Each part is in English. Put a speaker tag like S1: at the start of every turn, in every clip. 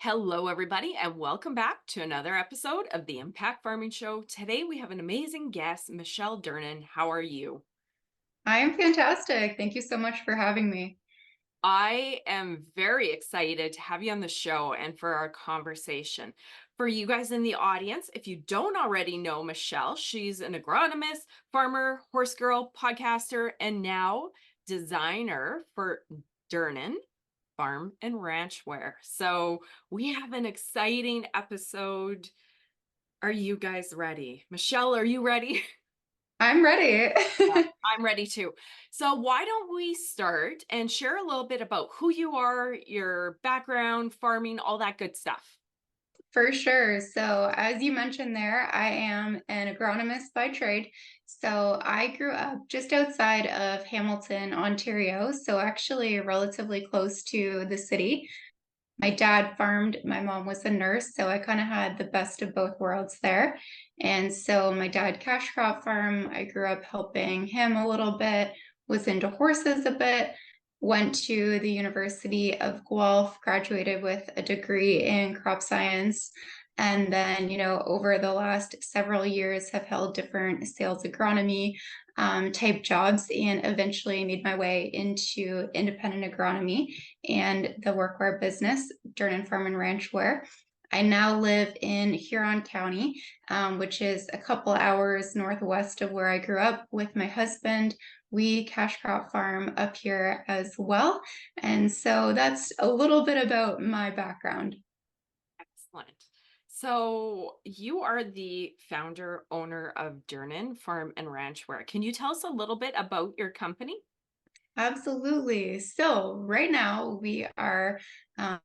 S1: Hello, everybody, and welcome back to another episode of the Impact Farming Show. Today, we have an amazing guest, Michelle Durnin. How are you?
S2: I am fantastic. Thank you so much for having me.
S1: I am very excited to have you on the show and for our conversation. For you guys in the audience, if you don't already know Michelle, she's an agronomist, farmer, horse girl, podcaster, and now designer for Durnin Farm and Ranch Wear. So we have an exciting episode. Are you guys ready? Michelle, are you ready?
S2: I'm ready.
S1: Yeah, I'm ready too. So why don't we start and share a little bit about who you are, your background, farming, all that good stuff.
S2: For sure. So, as you mentioned there, I am an agronomist by trade. So, I grew up just outside of Hamilton, Ontario. So, actually, relatively close to the city. My dad farmed, my mom was a nurse, so I kind of had the best of both worlds there. And so my dad cash crop farm, I grew up helping him a little bit, was into horses a bit, went to the University of Guelph, graduated with a degree in crop science. And then, over the last several years have held different sales agronomy type jobs and eventually made my way into independent agronomy and the workwear business, Durnin Farm Ranch Wear. I now live in Huron County, which is a couple hours northwest of where I grew up with my husband. We cash crop farm up here as well. And so that's a little bit about my background.
S1: Excellent. So you are the founder, owner of Durnin Farm and Ranch Wear. Can you tell us a little bit about your company?
S2: Absolutely. So, right now we are a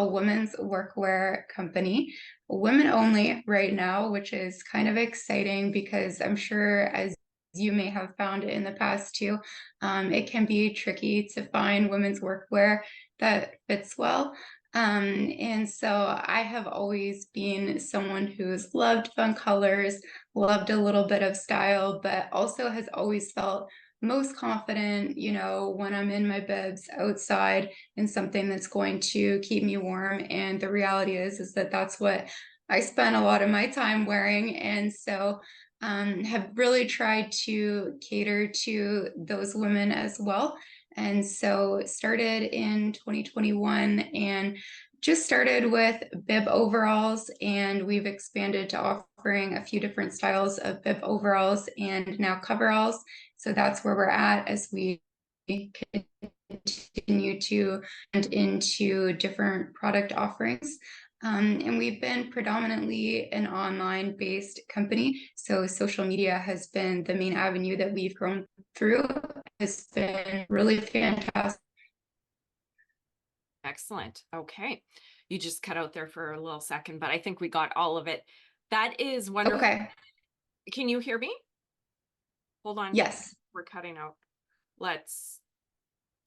S2: women's workwear company, women only right now, which is kind of exciting because I'm sure, as you may have found in the past too, it can be tricky to find women's workwear that fits well. And so I have always been someone who's loved fun colors, loved a little bit of style, but also has always felt most confident, when I'm in my bibs outside in something that's going to keep me warm. And the reality is that that's what I spend a lot of my time wearing. And so have really tried to cater to those women as well. And so started in 2021 and just started with bib overalls, and we've expanded to offering a few different styles of bib overalls and now coveralls. So that's where we're at as we continue to and into different product offerings. And we've been predominantly an online based company. So social media has been the main avenue that we've grown through. It's been really fantastic.
S1: Excellent. Okay. You just cut out there for a little second, but I think we got all of it. That is wonderful.
S2: Okay.
S1: Can you hear me? Hold on.
S2: Yes.
S1: We're cutting out. Let's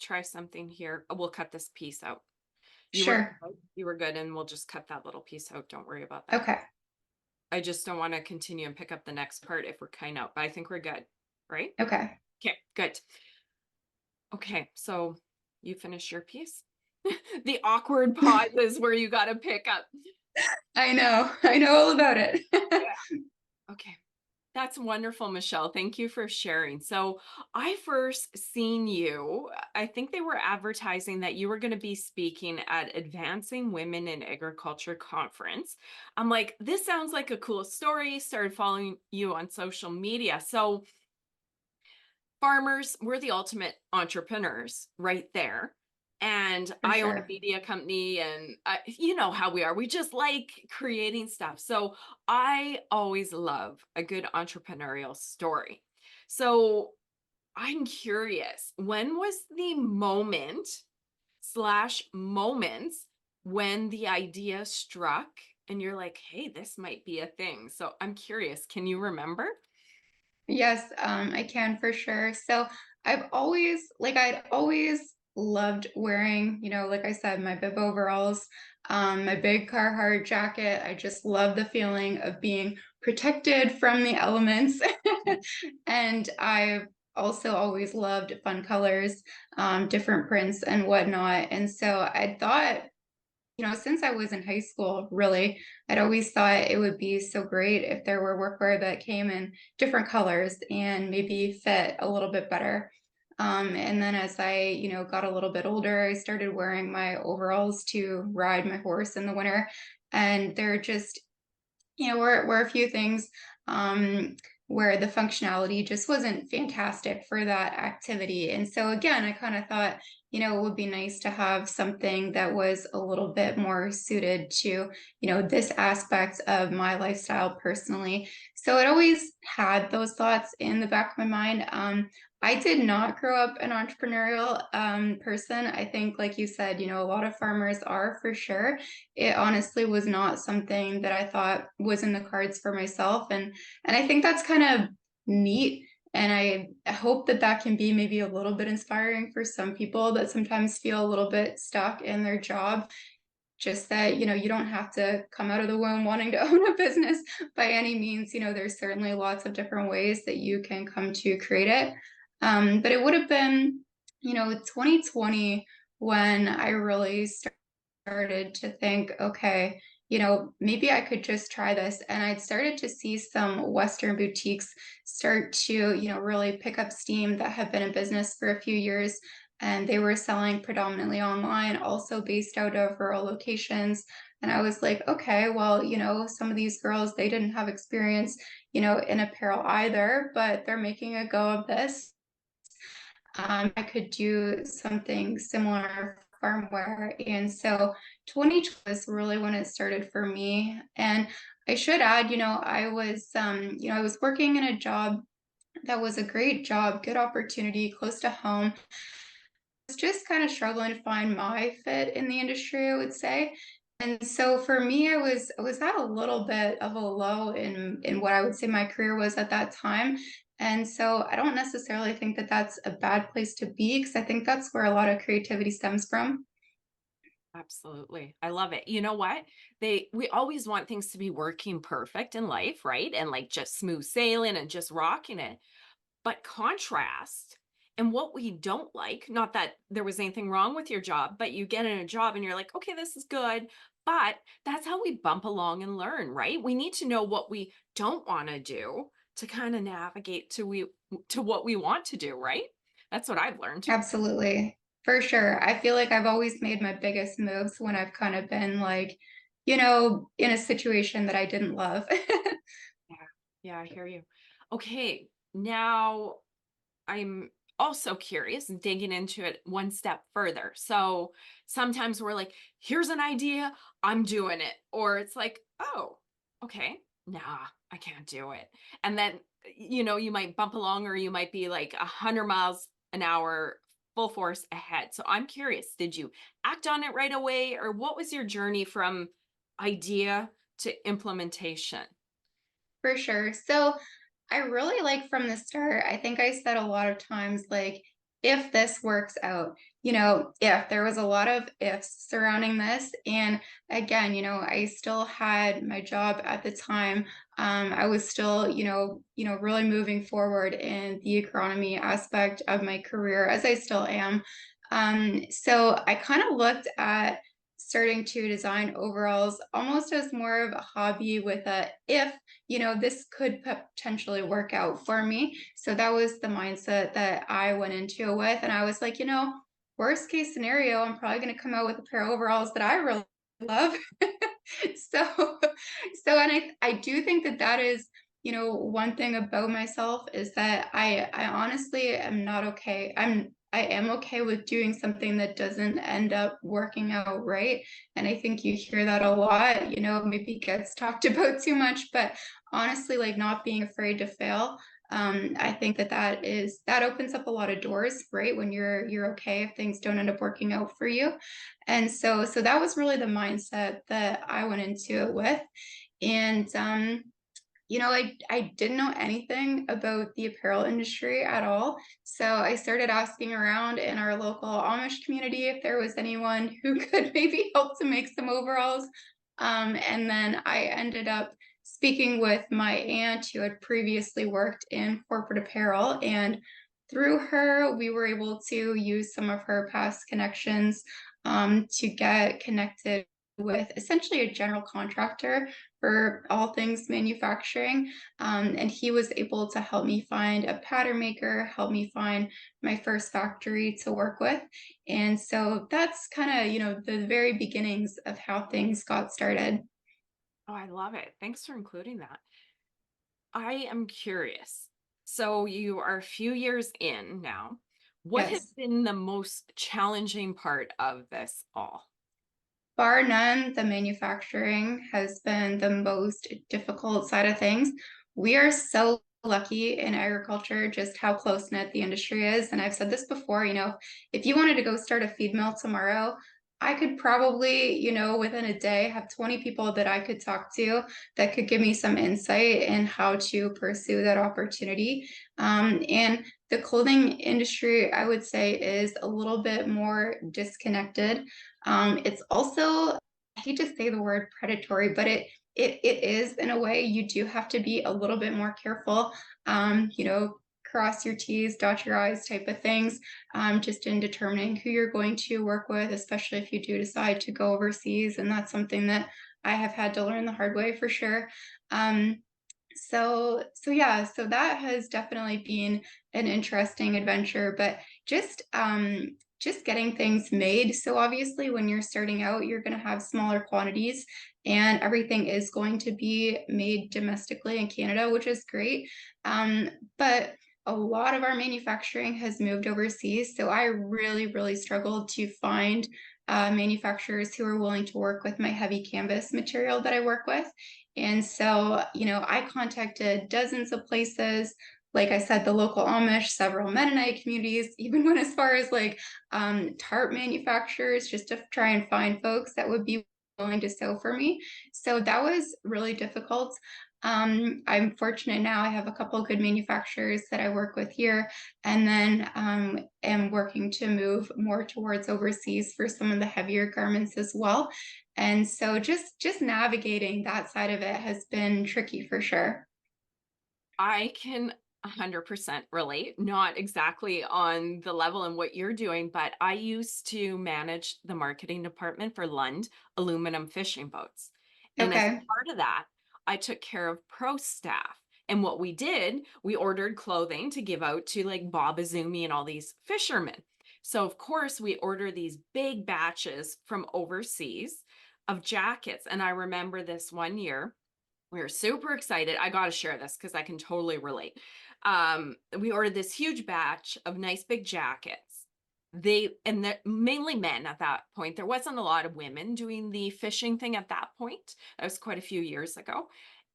S1: try something here. We'll cut this piece out. You were
S2: Sure.
S1: you were good, and we'll just cut that little piece out. Don't worry about that.
S2: Okay.
S1: I just don't want to continue and pick up the next part if we're cutting out, but I think we're good, right?
S2: Okay.
S1: Okay, good. Okay, so you finish your piece. The awkward pauses where you got to pick up.
S2: I know. I know all about it.
S1: Yeah. Okay. That's wonderful, Michelle. Thank you for sharing. So, I first seen you, I think they were advertising that you were going to be speaking at Advancing Women in Agriculture conference. I'm like, this sounds like a cool story. Started following you on social media. So, farmers, we're the ultimate entrepreneurs right there. And
S2: For
S1: I own a
S2: sure.
S1: media company, and you know how we are. We just like creating stuff. So I always love a good entrepreneurial story. So I'm curious, when was the moment slash moments when the idea struck and you're like, hey, this might be a thing? So I'm curious, can you remember?
S2: Yes, I can for sure. So I'd always loved wearing, like I said, my bib overalls, my big Carhartt jacket. I just love the feeling of being protected from the elements. And I've also always loved fun colors, different prints and whatnot. And so I thought, since I was in high school, really, I'd always thought it would be so great if there were workwear that came in different colors and maybe fit a little bit better. And then as I, got a little bit older, I started wearing my overalls to ride my horse in the winter. And they're just were a few things where the functionality just wasn't fantastic for that activity. And so again, I kind of thought, it would be nice to have something that was a little bit more suited to, this aspect of my lifestyle personally. So it always had those thoughts in the back of my mind. I did not grow up an entrepreneurial person. I think, like you said, a lot of farmers are for sure. It honestly was not something that I thought was in the cards for myself, and I think that's kind of neat, and I hope that that can be maybe a little bit inspiring for some people that sometimes feel a little bit stuck in their job. Just that, you don't have to come out of the womb wanting to own a business by any means. There's certainly lots of different ways that you can come to create it. But it would have been, 2020 when I really started to think, okay, maybe I could just try this. And I'd started to see some Western boutiques start to, really pick up steam that have been in business for a few years. And they were selling predominantly online, also based out of rural locations. And I was like, okay, well, some of these girls, they didn't have experience, in apparel either, but they're making a go of this. I could do something similar farm wear. And so 2020 was really when it started for me. And I should add, I was working in a job that was a great job, good opportunity, close to home. Was just kind of struggling to find my fit in the industry, I would say. And so for me, I was at a little bit of a low in what I would say my career was at that time. And so I don't necessarily think that that's a bad place to be because I think that's where a lot of creativity stems from.
S1: Absolutely. I love it. You know what? We always want things to be working perfect in life, right? And like just smooth sailing and just rocking it. But contrast and what we don't like, not that there was anything wrong with your job, but you get in a job and you're like, okay, this is good. But that's how we bump along and learn, right? We need to know what we don't want to do to kind of navigate to what we want to do, right? That's what I've learned.
S2: Absolutely. For sure. I feel like I've always made my biggest moves when I've kind of been like, in a situation that I didn't love.
S1: Yeah. Yeah, I hear you. Okay. Now I'm also curious and digging into it one step further. So sometimes we're like, here's an idea, I'm doing it. Or it's like, oh, okay, nah, I can't do it. And then, you might bump along or you might be like 100 miles an hour, full force ahead. So I'm curious, did you act on it right away? Or what was your journey from idea to implementation?
S2: For sure. So I really like from the start, I think I said a lot of times, like, if this works out, if there was a lot of ifs surrounding this. And again, I still had my job at the time. I was still, really moving forward in the agronomy aspect of my career as I still am. So I kind of looked at starting to design overalls almost as more of a hobby with a if this could potentially work out for me. So that was the mindset that I went into it with. And I was like, worst case scenario, I'm probably going to come out with a pair of overalls that I really love. so, and I do think that that is, one thing about myself is that I honestly am not okay. I am okay with doing something that doesn't end up working out right. And I think you hear that a lot, maybe gets talked about too much, but honestly, like not being afraid to fail. I think that opens up a lot of doors, right? When you're okay if things don't end up working out for you. And so that was really the mindset that I went into it with. And I didn't know anything about the apparel industry at all. So I started asking around in our local Amish community if there was anyone who could maybe help to make some overalls. And then I ended up speaking with my aunt who had previously worked in corporate apparel. And through her, we were able to use some of her past connections to get connected with essentially a general contractor for all things manufacturing. And he was able to help me find a pattern maker, help me find my first factory to work with. And so that's kind of, the very beginnings of how things got started.
S1: Oh, I love it. Thanks for including that. I am curious. So you are a few years in now. What has
S2: Yes.
S1: been the most challenging part of this all?
S2: Bar none, the manufacturing has been the most difficult side of things. We are so lucky in agriculture, just how close knit the industry is. And I've said this before, if you wanted to go start a feed mill tomorrow, I could probably, within a day have 20 people that I could talk to that could give me some insight in how to pursue that opportunity. And the clothing industry, I would say, is a little bit more disconnected. It's also, I hate to say the word predatory, but it is in a way. You do have to be a little bit more careful. Cross your T's, dot your I's type of things, just in determining who you're going to work with, especially if you do decide to go overseas. And that's something that I have had to learn the hard way for sure. So yeah, so that has definitely been an interesting adventure, but just getting things made. So obviously when you're starting out, you're going to have smaller quantities and everything is going to be made domestically in Canada, which is great. Um, but a lot of our manufacturing has moved overseas, so I really, really struggled to find manufacturers who are willing to work with my heavy canvas material that I work with. And so, I contacted dozens of places. Like I said, the local Amish, several Mennonite communities, even went as far as like tarp manufacturers, just to try and find folks that would be willing to sew for me. So that was really difficult. I'm fortunate now I have a couple of good manufacturers that I work with here, and then am working to move more towards overseas for some of the heavier garments as well. And so just navigating that side of it has been tricky for sure.
S1: I can 100% relate, not exactly on the level and what you're doing, but I used to manage the marketing department for Lund aluminum fishing boats. And as
S2: Okay.
S1: part of that, I took care of pro staff. And what we did, we ordered clothing to give out to like Bob Azumi and all these fishermen. So, of course, we order these big batches from overseas of jackets. And I remember this one year, we were super excited. I got to share this because I can totally relate. We ordered this huge batch of nice big jackets. They're mainly men at that point. There wasn't a lot of women doing the fishing thing at that point. That was quite a few years ago.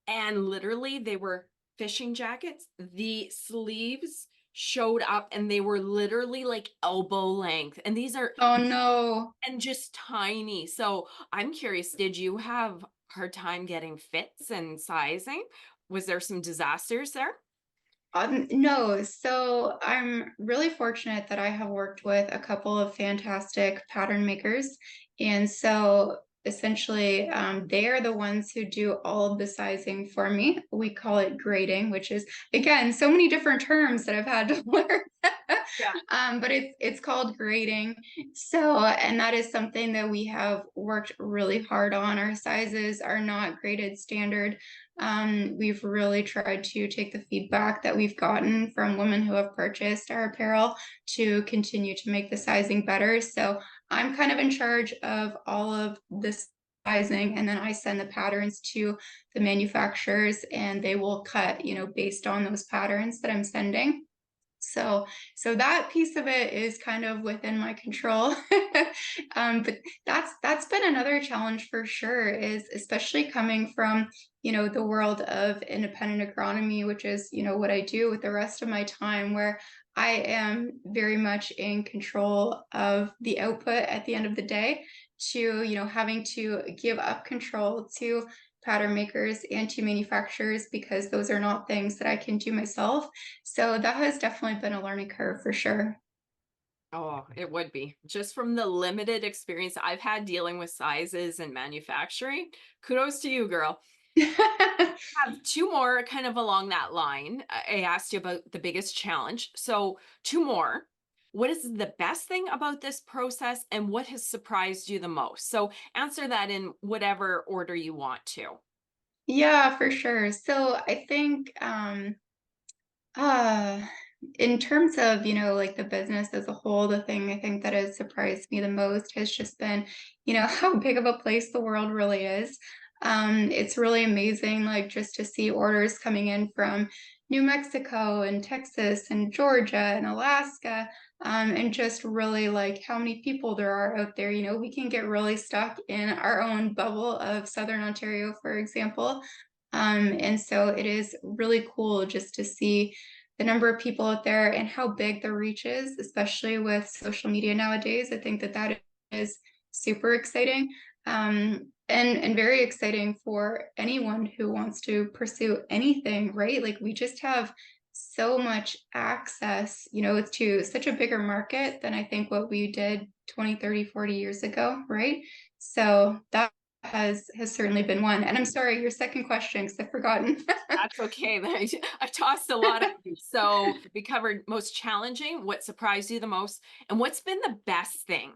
S1: And literally, they were fishing jackets. The sleeves showed up and they were literally like elbow length. And these are
S2: Oh no.
S1: and just tiny. So I'm curious, did you have hard time getting fits and sizing? Was there some disasters there?
S2: No, so I'm really fortunate that I have worked with a couple of fantastic pattern makers. And so essentially, they are the ones who do all of the sizing for me. We call it grading, which is, again, so many different terms that I've had to learn.
S1: Yeah.
S2: But it's called grading. So, and that is something that we have worked really hard on. Our sizes are not graded standard. We've really tried to take the feedback that we've gotten from women who have purchased our apparel to continue to make the sizing better. So I'm kind of in charge of all of this sizing, and then I send the patterns to the manufacturers and they will cut, based on those patterns that I'm sending. So that piece of it is kind of within my control. But that's been another challenge for sure, is especially coming from, the world of independent agronomy, which is, what I do with the rest of my time, where I am very much in control of the output at the end of the day, to, having to give up control to pattern makers and to manufacturers, because those are not things that I can do myself. So that has definitely been a learning curve for sure.
S1: Oh, it would be. Just from the limited experience I've had dealing with sizes and manufacturing. Kudos to you, girl. I have two more kind of along that line. I asked you about the biggest challenge. So, two more. What is the best thing about this process and what has surprised you the most? So answer that in whatever order you want to.
S2: Yeah, for sure. So I think uh in terms of, like the business as a whole, the thing I think that has surprised me the most has just been, how big of a place the world really is. It's really amazing, like just to see orders coming in from New Mexico and Texas and Georgia and Alaska, and just really like how many people there are out there. We can get really stuck in our own bubble of Southern Ontario, for example. And so it is really cool just to see the number of people out there and how big the reach is, especially with social media nowadays. I think that that is super exciting, and very exciting for anyone who wants to pursue anything, right? Like we just have so much access, to such a bigger market than I think what we did 20, 30, 40 years ago, right? So that has certainly been one. And I'm sorry, your second question, because I've forgotten.
S1: That's okay. I tossed a lot of these. So we covered most challenging, what surprised you the most, and what's been the best thing.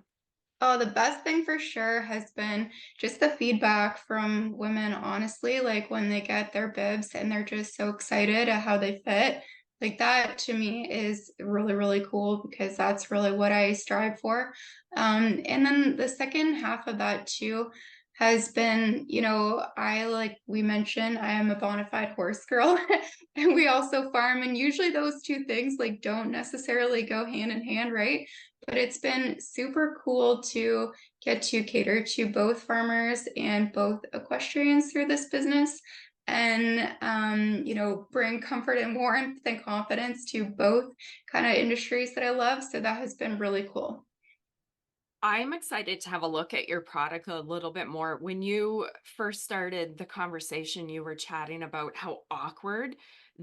S2: Oh, the best thing for sure has been just the feedback from women, honestly, like when they get their bibs and they're just so excited at how they fit. Like that to me is really, really cool because that's really what I strive for. And then the second half of that too has been, I like we mentioned, I am a bona fide horse girl and we also farm. And usually those two things like don't necessarily go hand in hand, right? But it's been super cool to get to cater to both farmers and both equestrians through this business and bring comfort and warmth and confidence to both kind of industries that I love. So that has been really cool.
S1: I'm excited to have a look at your product a little bit more. When you first started the conversation, you were chatting about how awkward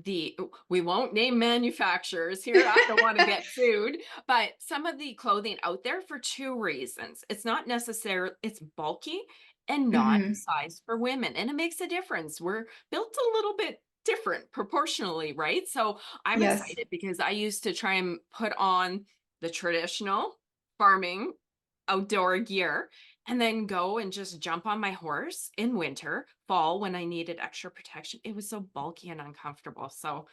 S1: we won't name manufacturers here. I don't want to get sued, but some of the clothing out there for two reasons. It's not necessarily it's bulky and not
S2: Hmm.
S1: sized for women, and it makes a difference. We're built a little bit different proportionally, right? So I'm
S2: Yes.
S1: excited because I used to try and put on the traditional farming outdoor gear and then go and just jump on my horse in winter, fall when I needed extra protection. It was so bulky and uncomfortable. So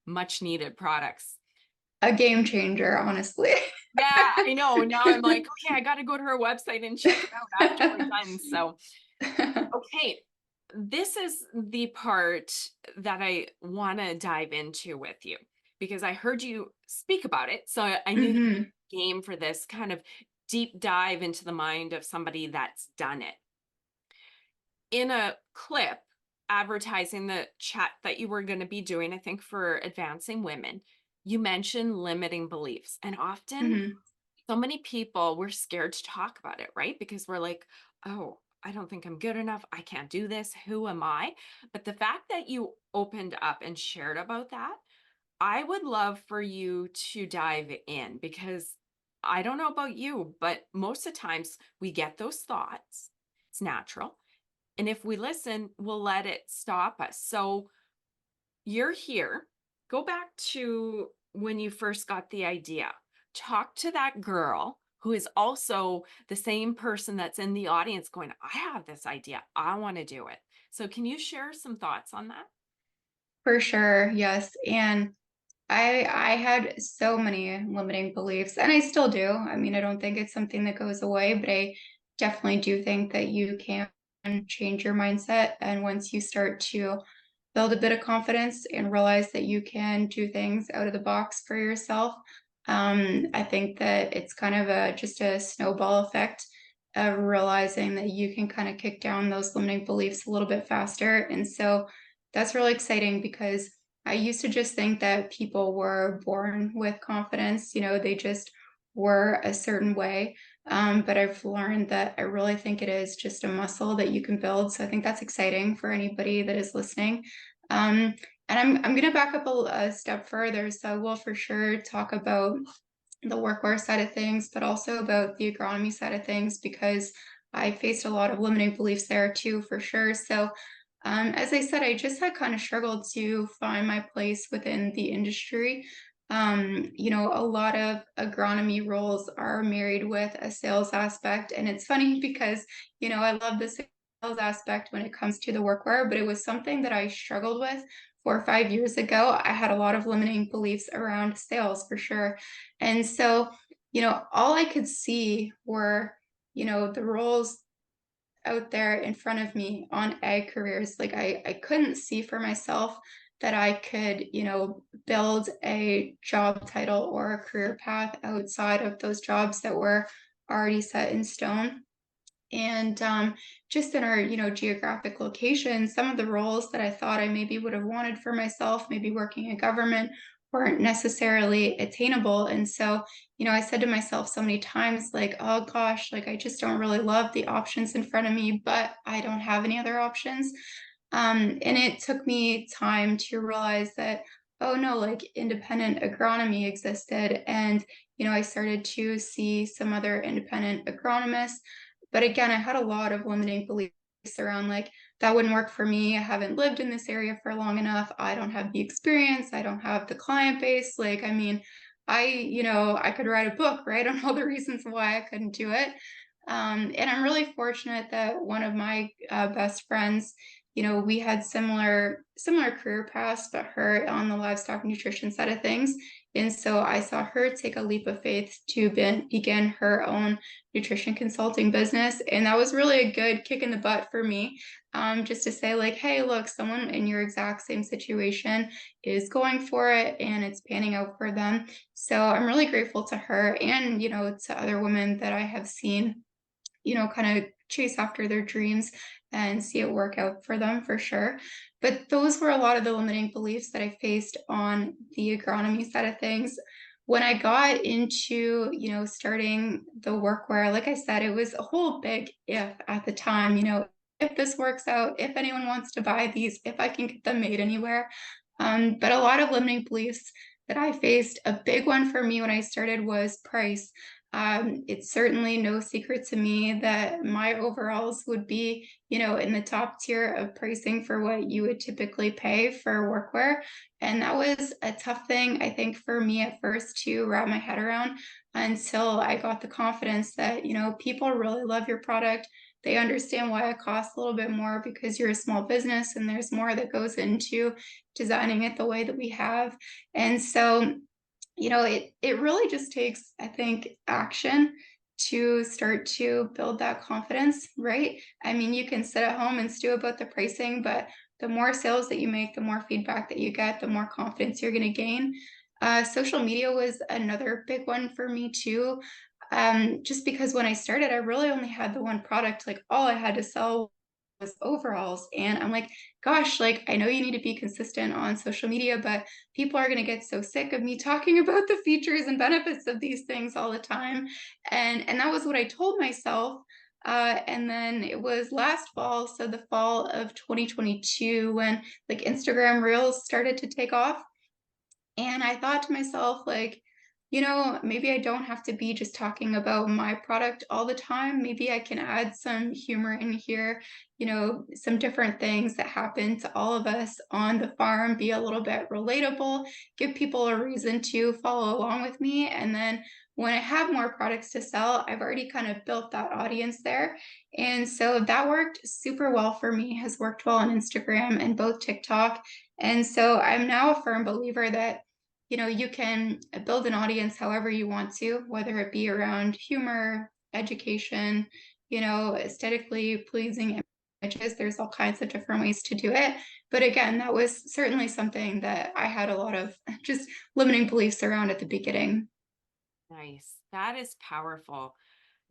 S1: much needed products.
S2: A game changer, honestly.
S1: Yeah, I know. Now I'm like, okay, I got to go to her website and check it out after we're done. So, okay, this is the part that I want to dive into with you because I heard you speak about it. So I knew that
S2: Hmm.
S1: game for this kind of deep dive into the mind of somebody that's done it. In a clip advertising the chat that you were going to be doing, I think for advancing women, you mentioned limiting beliefs. And often,
S2: Hmm.
S1: so many people, we're scared to talk about it, right? Because we're like, oh, I don't think I'm good enough. I can't do this. Who am I? But the fact that you opened up and shared about that, I would love for you to dive in because I don't know about you, but most of the times we get those thoughts. It's natural. And if we listen, we'll let it stop us. So you're here. Go back to when you first got the idea. Talk to that girl who is also the same person that's in the audience going, I have this idea. I want to do it. So, can you share some thoughts on that?
S2: For sure, yes. And I had so many limiting beliefs, and I still do. I mean, I don't think it's something that goes away, but I definitely do think that you can change your mindset. And once you start to build a bit of confidence and realize that you can do things out of the box for yourself, I think that it's kind of just a snowball effect of realizing that you can kind of kick down those limiting beliefs a little bit faster. And so that's really exciting because I used to just think that people were born with confidence, they just were a certain way. But I've learned that I really think it is just a muscle that you can build. So I think that's exciting for anybody that is listening. Um, and I'm going to back up a step further. So we'll for sure talk about the workwear side of things, but also about the agronomy side of things because I faced a lot of limiting beliefs there too, for sure. So as I said, I just had kind of struggled to find my place within the industry. A lot of agronomy roles are married with a sales aspect. And it's funny because, I love the sales aspect when it comes to the workwear, but it was something that I struggled with 4 or 5 years ago. I had a lot of limiting beliefs around sales for sure. And so, all I could see were, the roles out there in front of me on ag careers. Like I couldn't see for myself that I could, build a job title or a career path outside of those jobs that were already set in stone. And just in our, geographic location, some of the roles that I thought I maybe would have wanted for myself, maybe working in government, weren't necessarily attainable. And so, I said to myself so many times, like, oh gosh, like I just don't really love the options in front of me, but I don't have any other options. And it took me time to realize that, oh no, like independent agronomy existed. And, I started to see some other independent agronomists. But again, I had a lot of limiting beliefs around like, that wouldn't work for me. I haven't lived in this area for long enough. I don't have the experience. I don't have the client base. Like, I mean, I could write a book, right, on all the reasons why I couldn't do it. And I'm really fortunate that one of my best friends, we had similar career paths, but her on the livestock nutrition side of things. And so I saw her take a leap of faith to begin her own nutrition consulting business. And that was really a good kick in the butt for me, just to say, like, hey, look, someone in your exact same situation is going for it and it's panning out for them. So I'm really grateful to her and, to other women that I have seen, kind of chase after their dreams and see it work out for them for sure. But those were a lot of the limiting beliefs that I faced on the agronomy side of things. When I got into, starting the workwear, like I said, it was a whole big if at the time, if this works out, if anyone wants to buy these, if I can get them made anywhere. But a lot of limiting beliefs that I faced, a big one for me when I started was price. It's certainly no secret to me that my overalls would be, in the top tier of pricing for what you would typically pay for workwear. And that was a tough thing, I think, for me at first to wrap my head around until I got the confidence that, people really love your product. They understand why it costs a little bit more because you're a small business and there's more that goes into designing it the way that we have. And so, it really just takes, I think, action to start to build that confidence, right? I mean, you can sit at home and stew about the pricing, but the more sales that you make, the more feedback that you get, the more confidence you're going to gain. Social media was another big one for me too. Just because when I started, I really only had the one product, like all I had to sell was overalls. And I'm like, gosh, like I know you need to be consistent on social media, but people are going to get so sick of me talking about the features and benefits of these things all the time. And that was what I told myself. And then it was last fall, so the fall of 2022, when like Instagram Reels started to take off. And I thought to myself, like, maybe I don't have to be just talking about my product all the time. Maybe I can add some humor in here, some different things that happen to all of us on the farm, be a little bit relatable, give people a reason to follow along with me. And then when I have more products to sell, I've already kind of built that audience there. And so that worked super well for me, has worked well on Instagram and both TikTok. And so I'm now a firm believer that you can build an audience however you want to, whether it be around humor, education, aesthetically pleasing images. There's all kinds of different ways to do it. But again, that was certainly something that I had a lot of just limiting beliefs around at the beginning.
S1: Nice. That is powerful.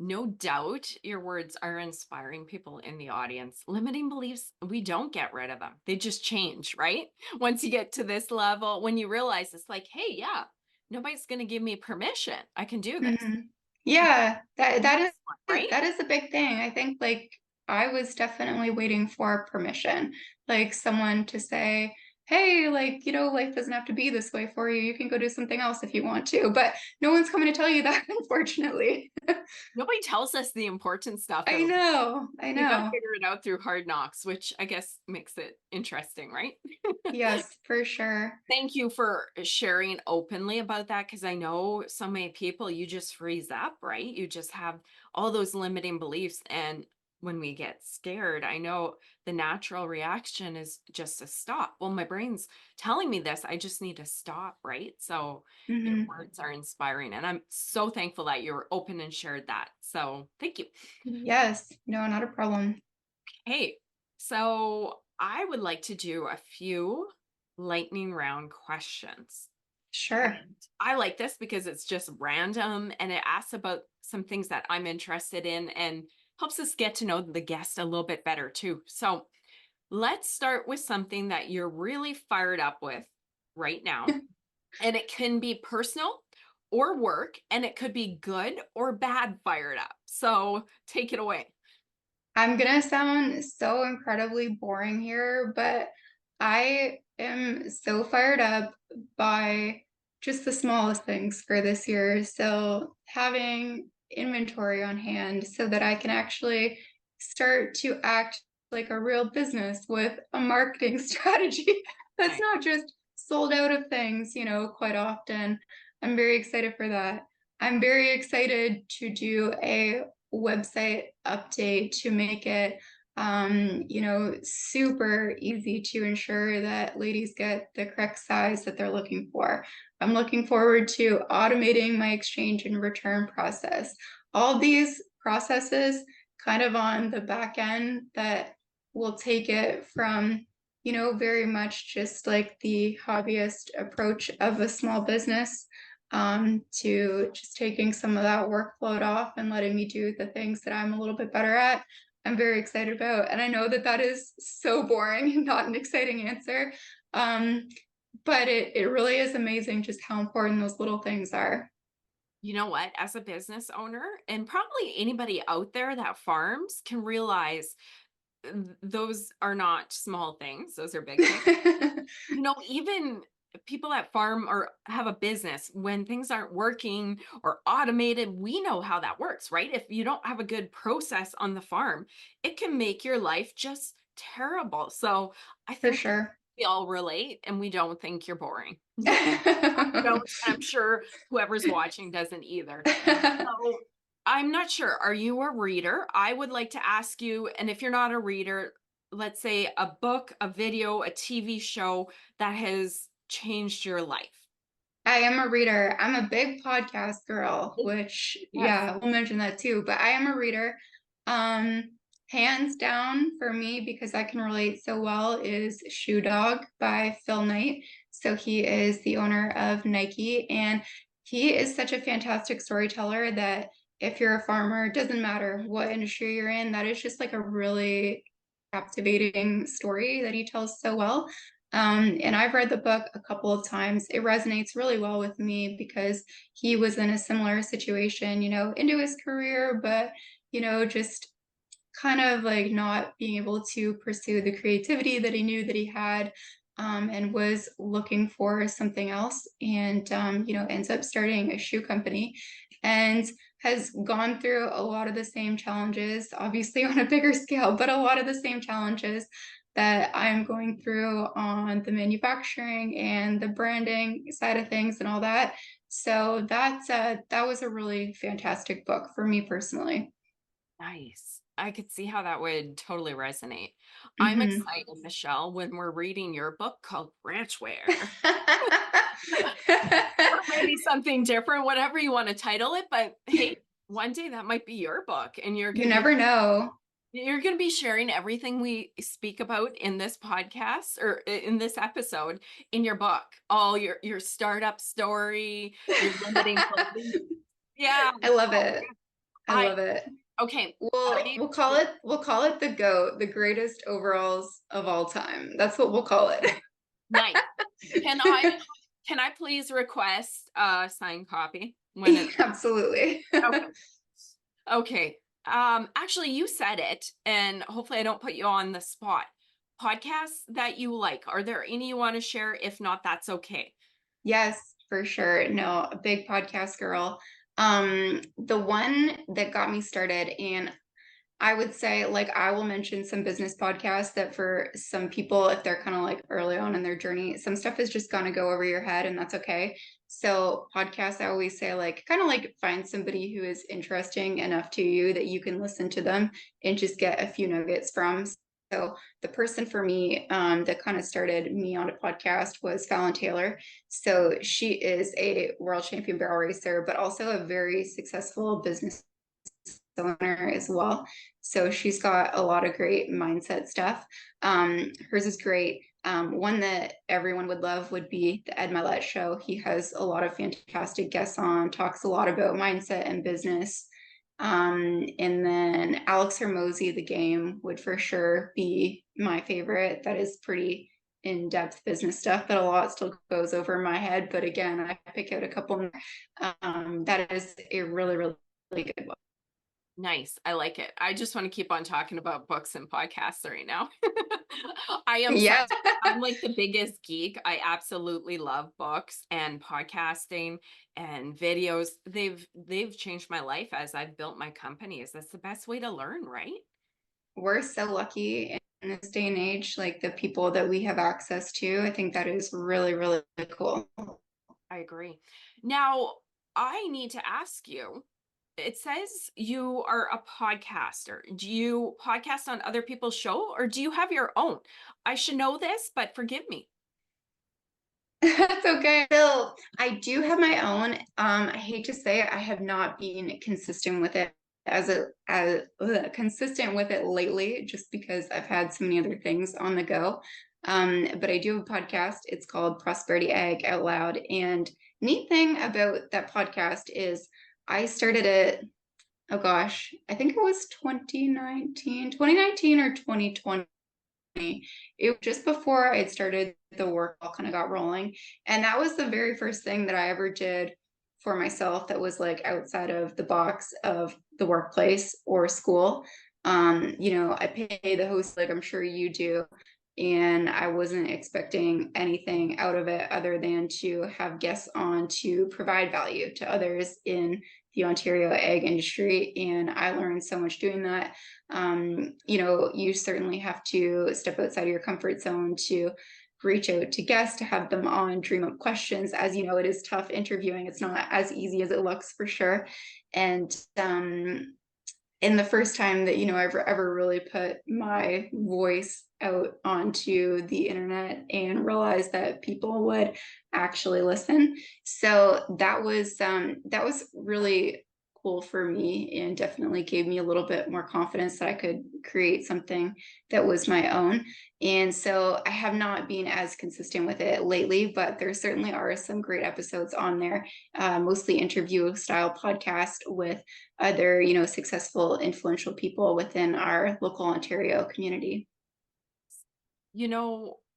S1: No doubt your words are inspiring people in the audience. Limiting beliefs, we don't get rid of them. They just change, right? Once you get to this level, when you realize it's like, hey, yeah, nobody's going to give me permission. I can do this.
S2: Mhm. Yeah, that is
S1: Excellent, right?
S2: that is a big thing. I think, like, I was definitely waiting for permission, like, someone to say, hey, like, life doesn't have to be this way for you. You can go do something else if you want to. But no one's coming to tell you that, unfortunately.
S1: Nobody tells us the important stuff
S2: I
S1: in life.
S2: know. I
S1: You got to
S2: know.
S1: figure it out through hard knocks, which I guess makes it interesting, right?
S2: Yes, for sure.
S1: Thank you for sharing openly about that because I know so many people, you just freeze up, right? You just have all those limiting beliefs. And when we get scared, I know the natural reaction is just to stop. Well, my brain's telling me this. I just need to stop, right? So your
S2: Hmm.
S1: words are inspiring. And I'm so thankful that you're open and shared that. So thank you.
S2: Yes. No, not a problem.
S1: Hey, so I would like to do a few lightning round questions.
S2: Sure.
S1: And I like this because it's just random and it asks about some things that I'm interested in and helps us get to know the guest a little bit better too. So let's start with something that you're really fired up with right now. And it can be personal or work, and it could be good or bad fired up. So take it away.
S2: I'm gonna sound so incredibly boring here, but I am so fired up by just the smallest things for this year. So having inventory on hand so that I can actually start to act like a real business with a marketing strategy that's
S1: Right.
S2: not just sold out of things, quite often. I'm very excited for that. I'm very excited to do a website update to make it super easy to ensure that ladies get the correct size that they're looking for. I'm looking forward to automating my exchange and return process. All these processes kind of on the back end that will take it from very much just like the hobbyist approach of a small business, to just taking some of that workload off and letting me do the things that I'm a little bit better at. I'm very excited about. And I know that that is so boring and not an exciting answer. Um, but it really is amazing just how important those little things are.
S1: You know what? As a business owner, and probably anybody out there that farms can realize those are not small things, those are big things. Even people that farm or have a business, when things aren't working or automated, we know how that works, right? If you don't have a good process on the farm, it can make your life just terrible. So I
S2: For
S1: think
S2: sure.
S1: we all relate and we don't think you're boring. Don't, I'm sure whoever's watching doesn't either. So I'm not sure. Are you a reader? I would like to ask you, and if you're not a reader, let's say a book, a video, a TV show that has changed your life.
S2: I am a reader. I'm a big podcast girl, which,
S1: Yes.
S2: yeah, we'll mention that too. But I am a reader. Um, Hands down for me, because I can relate so well, is Shoe Dog by Phil Knight. So he is the owner of Nike, and he is such a fantastic storyteller that if you're a farmer, it doesn't matter what industry you're in, that is just like a really captivating story that he tells so well. And I've read the book a couple of times. It resonates really well with me because he was in a similar situation, into his career, but, just kind of like not being able to pursue the creativity that he knew that he had, and was looking for something else. And, ends up starting a shoe company and has gone through a lot of the same challenges, obviously on a bigger scale, but a lot of the same challenges that I'm going through on the manufacturing and the branding side of things and all that. So that was a really fantastic book for me personally.
S1: Nice. I could see how that would totally resonate. I'm
S2: Hmm.
S1: excited, Michelle, when we're reading your book called Ranch Wear. Or maybe something different, whatever you want to title it. But hey, one day that might be your book and
S2: You never know.
S1: you're going to be sharing everything we speak about in this podcast or in this episode in your book. All your startup story, your limiting beliefs. Yeah.
S2: I love
S1: Oh,
S2: it. I
S1: I
S2: love it.
S1: okay. Are
S2: We'll
S1: these
S2: we'll call it we'll call it the GOAT, the greatest overalls of all time. That's what we'll call it.
S1: nice? Can I please request a signed copy when it's
S2: Absolutely.
S1: okay? Okay. Actually, you said it, and hopefully, I don't put you on the spot. podcasts that you like? Are there any you want to share? If not, that's okay.
S2: Yes, for sure. No, a big podcast girl. The one that got me started, and I would say, like, I will mention some business podcasts that for some people, if they're kind of like early on in their journey, some stuff is just going to go over your head, and that's okay. So, podcasts, I always say, like, kind of like find somebody who is interesting enough to you that you can listen to them and just get a few nuggets from. So, the person for me that kind of started me on a podcast was Fallon Taylor. So, she is a world champion barrel racer, but also a very successful business owner as well. So she's got a lot of great mindset stuff. Hers is great. One that everyone would love would be the Ed Mylett show. He has a lot of fantastic guests on, talks a lot about mindset and business. And then Alex Hermosi, The Game, would for sure be my favorite. That is pretty in-depth business stuff that a lot still goes over my head. But again, I pick out a couple more. That is a really, really, really good one.
S1: Nice. I like it. I just want to keep on talking about books and podcasts right now. I am
S2: Yeah.
S1: such I'm like the biggest geek. I absolutely love books and podcasting and videos. They've changed my life as I've built my companies. That's the best way to learn, right?
S2: We're so lucky in this day and age, like the people that we have access to. I think that is really, really cool.
S1: I agree. Now, I need to ask you, it says you are a podcaster. Do you podcast on other people's show or do you have your own? I should know this, but forgive me.
S2: That's okay. So I do have my own. I hate to say it, I have not been consistent with it consistent with it lately, just because I've had so many other things on the go. But I do have a podcast. It's called Prosperity Ag Out Loud. And neat thing about that podcast is I started it, oh gosh, I think it was 2019 or 2020. It was just before I'd started the work, all kind of got rolling. And that was the very first thing that I ever did for myself that was like outside of the box of the workplace or school. I pay the host like I'm sure you do. And I wasn't expecting anything out of it other than to have guests on to provide value to others in the Ontario ag industry. And I learned so much doing that. You certainly have to step outside of your comfort zone to reach out to guests, to have them on, dream up questions. As you know, it is tough interviewing. It's not as easy as it looks for sure. And in the first time that I've ever really put my voice out onto the internet and realized that people would actually listen. So that was really cool for me and definitely gave me a little bit more confidence that I could create something that was my own. And so I have not been as consistent with it lately, but there certainly are some great episodes on there, mostly interview style podcast with other, successful, influential people within our local Ontario community.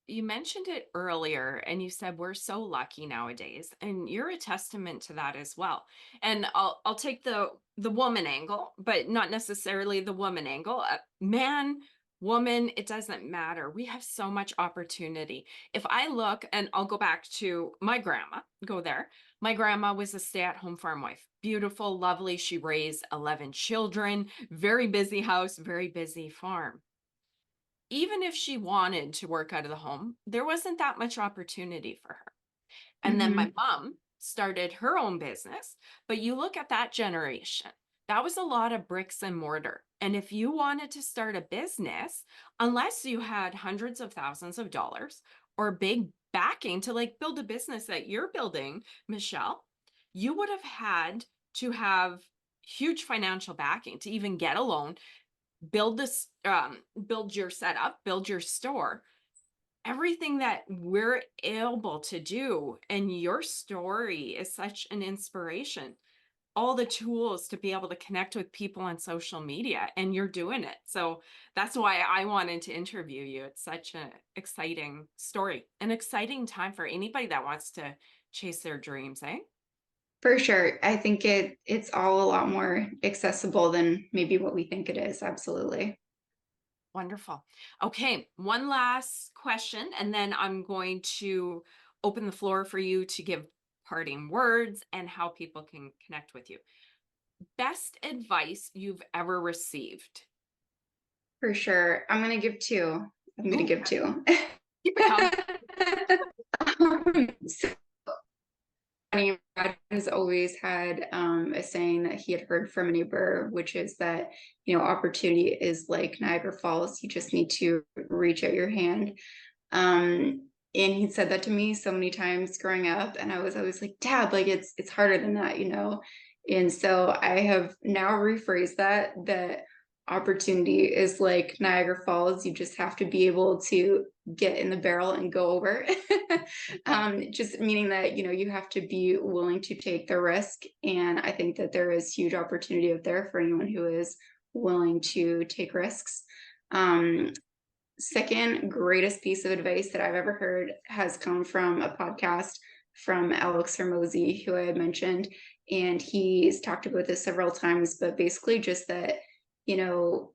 S1: You mentioned it earlier and you said we're so lucky nowadays, and you're a testament to that as well. And I'll take the woman angle, but not necessarily the woman angle. Man, woman, it doesn't matter. We have so much opportunity. If I look, and I'll go back to my grandma, go there. My grandma was a stay-at-home farm wife. Beautiful, lovely. She raised 11 children, very busy house, very busy farm. Even if she wanted to work out of the home, there wasn't that much opportunity for her. And then my
S2: Mm-hmm.
S1: mom started her own business. But you look at that generation, that was a lot of bricks and mortar. And if you wanted to start a business, unless you had hundreds of thousands of dollars or big backing to like build a business that you're building, Michelle, you would have had to have huge financial backing to even get a loan, build your setup, build your store, everything that we're able to do. And your story is such an inspiration, all the tools to be able to connect with people on social media, and you're doing it. So that's why I wanted to interview you. It's such an exciting story, an exciting time for anybody that wants to chase their dreams, eh?
S2: For sure. I think it's all a lot more accessible than maybe what we think it is. Absolutely.
S1: Wonderful. Okay, one last question, and then I'm going to open the floor for you to give parting words and how people can connect with you. Best advice you've ever received?
S2: For sure. I'm gonna give two. I'm gonna
S1: Ooh,
S2: give two.
S1: keep it coming.
S2: So funny, my dad has always had a saying that he had heard from a neighbor, which is that, opportunity is like Niagara Falls. You just need to reach out your hand. And he'd said that to me so many times growing up, and I was always like, Dad, like it's harder than that. And so I have now rephrased that opportunity is like Niagara Falls. You just have to be able to get in the barrel and go over.
S1: Love
S2: Just meaning that, you have to be willing to take the risk. And I think that there is huge opportunity out there for anyone who is willing to take risks. Um, Second greatest piece of advice that I've ever heard has come from a podcast from Alex Hermosi, who I had mentioned. And he's talked about this several times, but basically just that,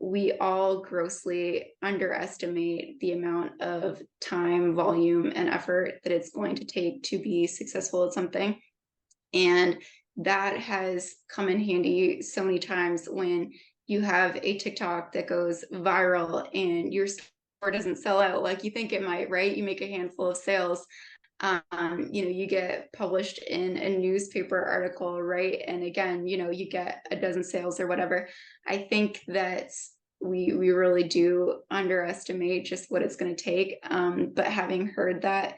S2: we all grossly underestimate the amount of time, volume, and effort that it's going to take to be successful at something. And that has come in handy so many times when you have a TikTok that goes viral and your store doesn't sell out like you think it might, right? You make a handful of sales. You get published in a newspaper article, right? And again, you get a dozen sales or whatever. I think that we really do underestimate just what it's going to take. But having heard that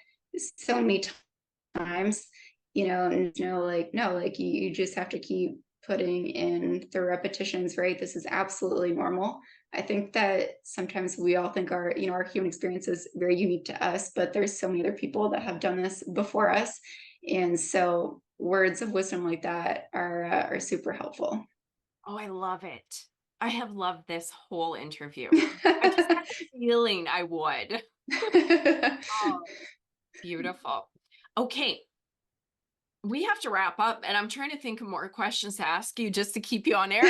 S2: so many times, like, no, like you just have to keep putting in the repetitions, right? This is absolutely normal. I think that sometimes we all think our human experience is very unique to us, but there's so many other people that have done this before us. And so words of wisdom like that are super helpful.
S1: Oh, I love it. I have loved this whole interview. I just had a feeling I would. Oh, beautiful. Okay, we have to wrap up, and I'm trying to think of more questions to ask you just to keep you on air.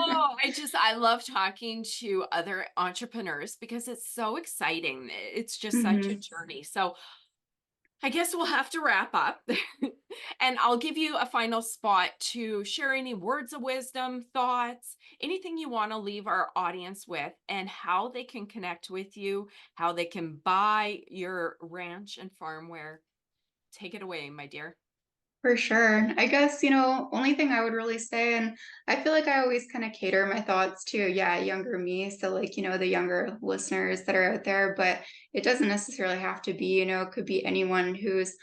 S1: Oh, I love talking to other entrepreneurs because it's so exciting. It's just such a
S2: Mhm.
S1: journey. So I guess we'll have to wrap up. And I'll give you a final spot to share any words of wisdom, thoughts, anything you want to leave our audience with, and how they can connect with you, how they can buy your ranch and farm wear. Take it away, my dear.
S2: For sure. I guess, only thing I would really say, and I feel like I always kind of cater my thoughts to, yeah, younger me. So, like, the younger listeners that are out there, but it doesn't necessarily have to be, it could be anyone who's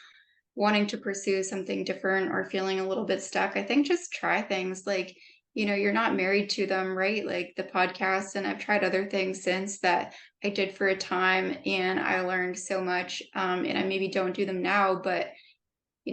S2: wanting to pursue something different or feeling a little bit stuck. I think just try things like, you're not married to them, right? Like the podcast, and I've tried other things since that I did for a time and I learned so much. And I maybe don't do them now, but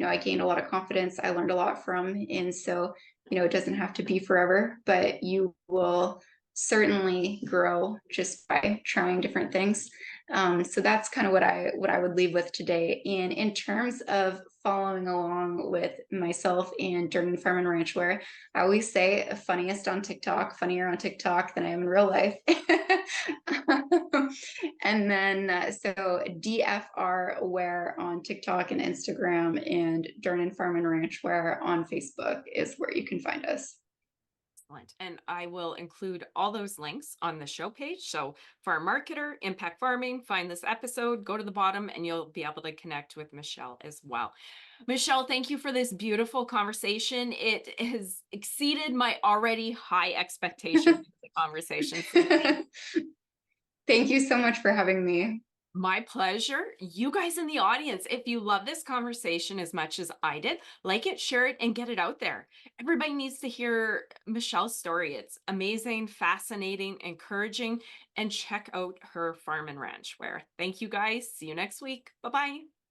S2: I gained a lot of confidence. I learned a lot from. And so, it doesn't have to be forever, but you will certainly grow just by trying different things. So that's kind of what I would leave with today. And in terms of following along with myself and Durnin Farm and Ranch Wear, I always say funniest on TikTok, funnier on TikTok than I am in real life. And then so DFR Wear on TikTok and Instagram, and Durnin Farm and Ranch Wear on Facebook is where you can find us.
S1: Excellent. And I will include all those links on the show page. So, farm marketer, impact farming, find this episode, go to the bottom, and you'll be able to connect with Michelle as well. Michelle, thank you for this beautiful conversation. It has exceeded my already high expectations of the conversation. So, thank
S2: Thank you so much for having me.
S1: my pleasure. You guys in the audience, if you love this conversation as much as I did, like it, share it, and get it out there. Everybody needs to hear Michelle's story. It's amazing, fascinating, encouraging, and check out her farm and ranch wear. Thank you guys. See you next week. Bye bye.